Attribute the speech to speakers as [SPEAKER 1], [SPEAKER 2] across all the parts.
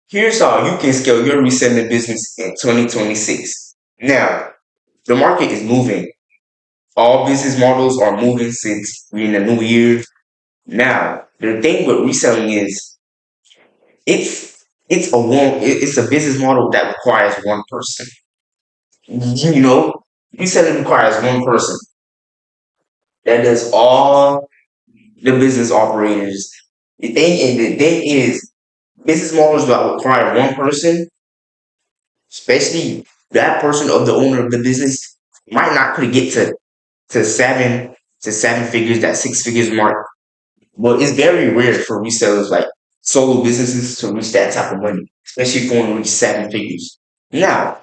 [SPEAKER 1] Here's how you can scale your reselling business in 2026. Now, the market is moving. All business models are moving since we're in a new year. Now, the thing with reselling is it's a business model that requires one person. You know, reselling requires one person that does all the business operators. The thing is business models that require one person, especially that person of the owner of the business, might not could get to seven figures, that six figures mark. But it's very rare for resellers like solo businesses to reach that type of money, especially if you want to reach seven figures. Now,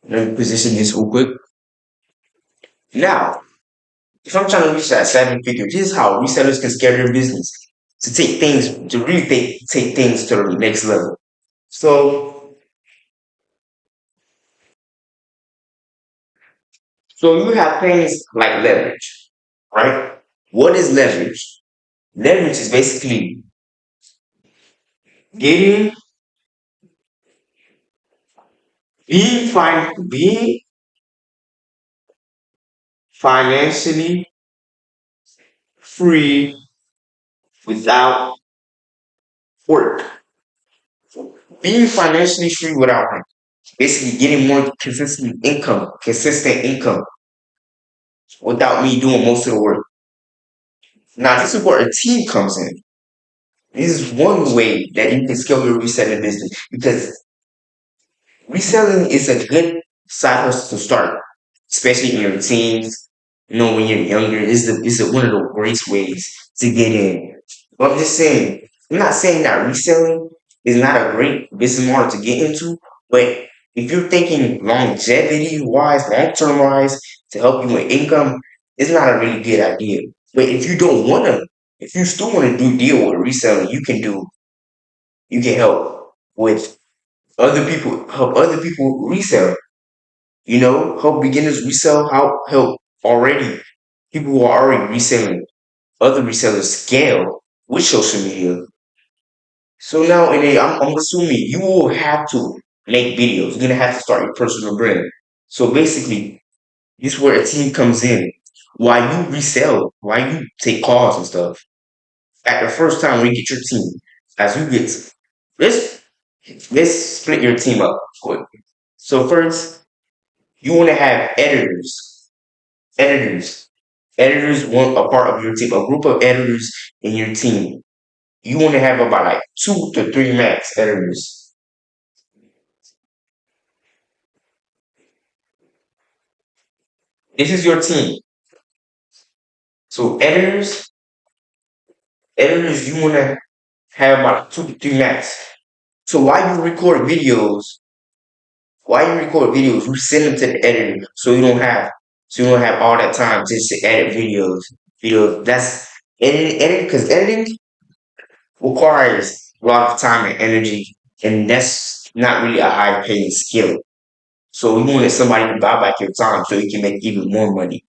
[SPEAKER 1] let me position this real quick. Now, if I'm trying to reach that seven figures, this is how resellers can scale their business to really take things to the next level. So, so you have things like leverage, right? What is leverage? Leverage is basically getting being financially free without work. Being financially free without work. Basically getting more consistent income without me doing most of the work. Now this is where a team comes in. This is one way that you can scale your reselling business because reselling is a good side hustle to start, especially in your teens. You know, when you're younger, one of the great ways to get in. But I'm just saying, I'm not saying that reselling is not a great business model to get into, but if you're thinking longevity wise, long term wise, to help you with income, it's not a really good idea. But if you don't want to, if you still want to do deal with reselling, you can help other people resell. You know, help beginners resell, help already people who are already reselling other resellers scale with social media. So now, I'm assuming you will have to make videos. You're gonna have to start your personal brand. So basically, this is where a team comes in. Why you resell, why you take calls and stuff. At the first time we get your team, as you get, let's let's split your team up quick. So first, you want to have editors. Editors. Editors want a part of your team, a group of editors in your team. You want to have about like two to three max editors. This is your team. So editors, you want to have about two to three max. So while you record videos, you send them to the editor so you don't have all that time just to edit videos. That's editing because editing requires a lot of time and energy, and that's not really a high paying skill. So you wanted somebody to buy back your time so you can make even more money.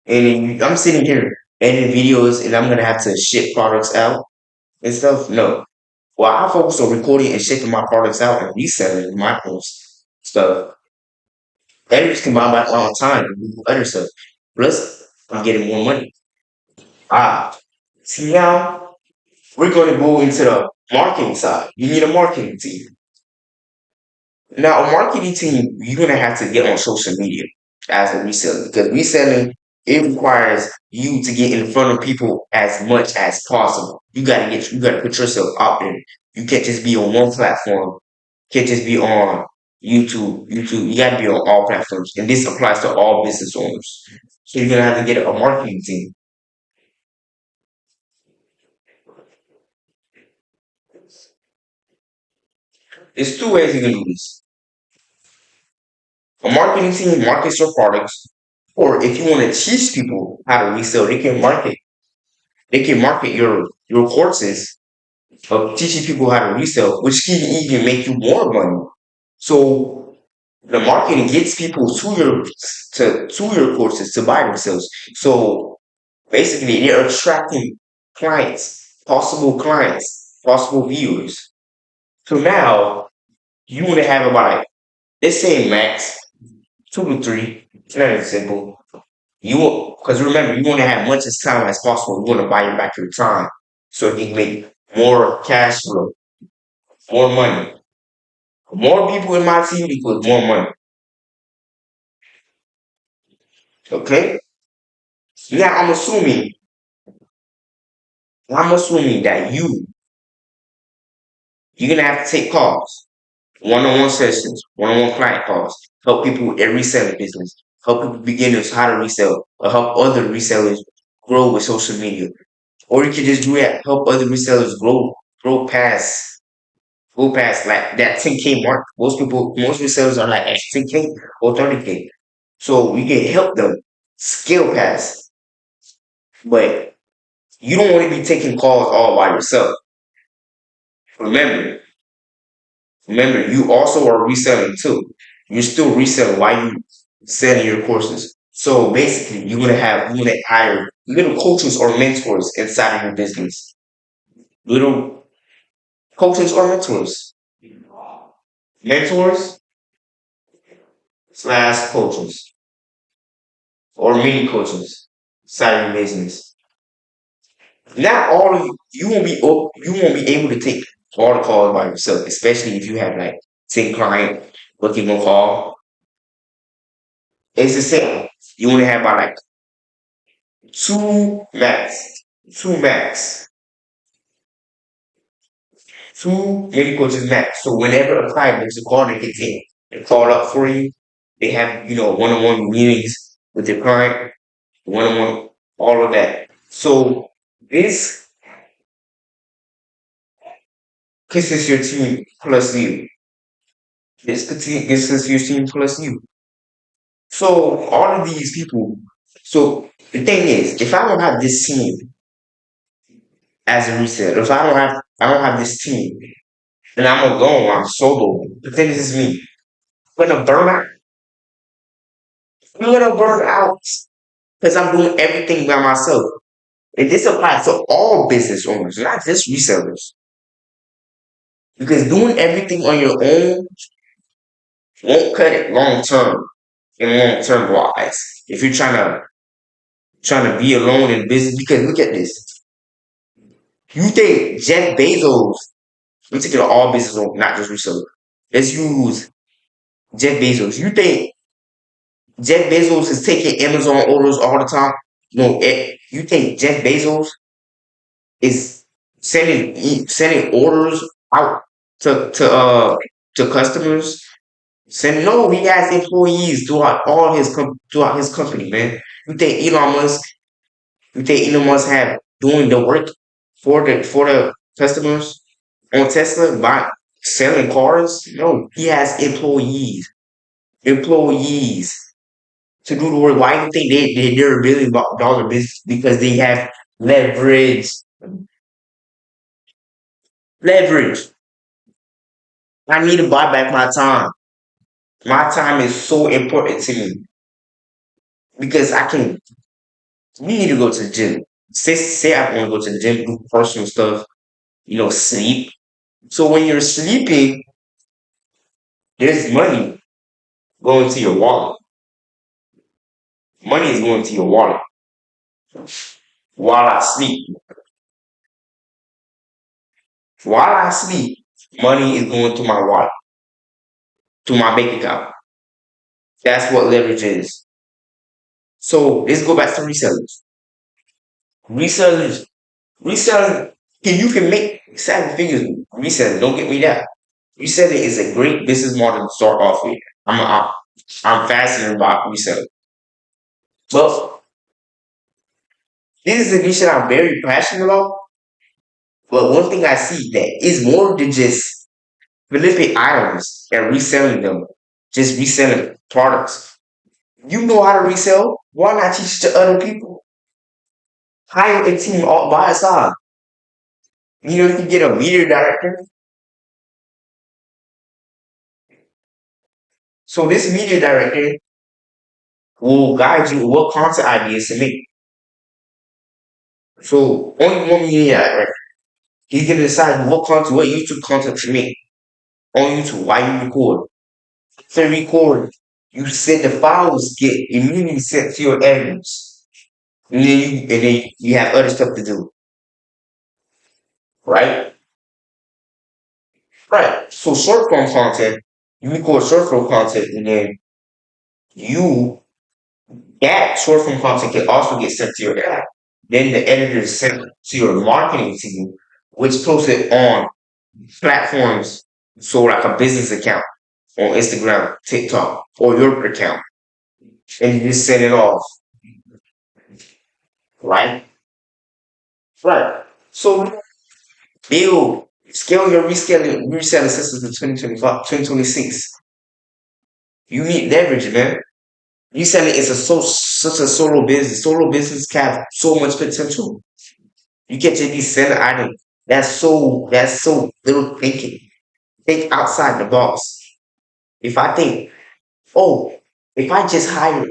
[SPEAKER 1] And then I'm sitting here editing videos and I'm gonna have to ship products out and stuff. No. Well, I focus on recording and shipping my products out and reselling my post stuff. Editors can buy back my time and do other stuff. Plus, I'm getting more money. Ah, see now we're gonna go into the marketing side. You need a marketing team. Now, a marketing team, you're gonna have to get on social media as a reseller because reselling it requires you to get in front of people as much as possible. You gotta put yourself out there. You can't just be on one platform. You can't just be on YouTube. You gotta be on all platforms, and this applies to all business owners. So you're gonna have to get a marketing team. There's two ways you can do this. A marketing team markets your products, or if you want to teach people how to resell, they can market your courses of teaching people how to resell, which can even make you more money. So the marketing gets people to your courses to buy themselves. So basically, they're attracting clients, possible viewers. So now you want to have about like, let's say max 2 to 3. It's not as simple. Because remember, you want to have much as time as possible. You want to buy back your time so you can make more cash flow, more money. More people in my team equals more money. Okay? Now I'm assuming that you're gonna have to take calls, one-on-one sessions, one-on-one client calls, help people with their reselling business, help people beginners how to resell, or help other resellers grow with social media. Or you can just do that, help other resellers grow past go past like that 10K mark. Most resellers are like at 10K or 30K. So we can help them scale past. But you don't want to be taking calls all by yourself. Remember, remember, you also are reselling too. You're still reselling while you selling your courses. So basically, you're gonna coaches or mentors inside of your business. Little coaches or mentors slash coaches or mini coaches inside of your business. Not all of you won't be able to take all the calls by yourself, especially if you have like 10 client looking on call. It's the same. You only have about like two max, two max, two maybe coaches max. So whenever a client makes a call, they can take the call up for you. They have one-on-one meetings with their client, one-on-one, all of that. So this consists your team plus you. This is your team plus you. So all of these people. So the thing is, if I don't have this team as a reseller, if I don't have this team, then I'm alone. I'm solo. The thing is, me. I'm gonna burn out. I'm gonna burn out because I'm doing everything by myself. And this applies to all business owners, not just resellers. Because doing everything on your own won't cut it long term and long term wise. If you're trying to be alone in business, because look at this. You think Jeff Bezos, I'm taking all business owners, not just resellers. Let's use Jeff Bezos. You think Jeff Bezos is taking Amazon orders all the time? No, you think Jeff Bezos is sending orders out to customers? Send no, he has employees throughout his company, man. You think Elon Musk? You think Elon Musk have doing the work for the customers on Tesla by selling cars? No, he has employees to do the work. Why do you think they're a $1 billion business? Because they have leverage. Leverage. I need to buy back my time. My time is so important to me because I can. You need to go to the gym. Say I want to go to the gym, do personal stuff. Sleep. So when you're sleeping, there's money going to your wallet. Money is going to your wallet while I sleep. While I sleep, money is going to my wallet, to my bank account. That's what leverage is. So let's go back to resellers. Resellers, reselling, you can make 7 figures reselling. Don't get me that. Reselling is a great business model to start off with. I'm fascinated about reselling. But this is a niche that I'm very passionate about. But one thing I see that is more than just flipping items and reselling them, just reselling products. You know how to resell. Why not teach it to other people? Hire a team all by side. You can get a media director. So this media director will guide you what content ideas to make. So only one media director. He's gonna decide what YouTube content to make. on YouTube while you record. After you record, you send the files get immediately sent to your editors. And then you have other stuff to do. Right? Right. So short form content, you record short form content and then you that short form content can also get sent to your app. Then the editor is sent to your marketing team, which posts it on platforms. So like a business account on Instagram, TikTok, or your account. And you just send it off. Right? Right. So build, scale your reselling systems in 2025, 2026. You need leverage, man. Reselling is such a solo business. Solo business have so much potential. You get to be selling item. That's so little thinking. Think outside the box. If I think, oh, if I just hire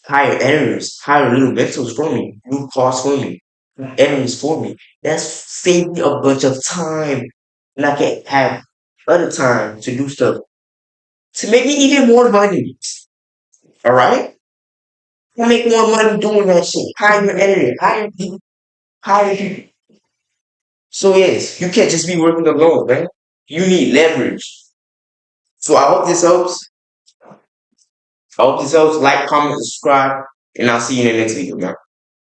[SPEAKER 1] editors, hire little mentors for me, new costs for me, editors for me, that's saving me a bunch of time. And I can have other time to do stuff to make me even more money. All right? You make more money doing that shit. Hire your editor, hire people. So yes, you can't just be working alone, man. You need leverage. So I hope this helps. I hope this helps. Like, comment, subscribe, and I'll see you in the next video, man.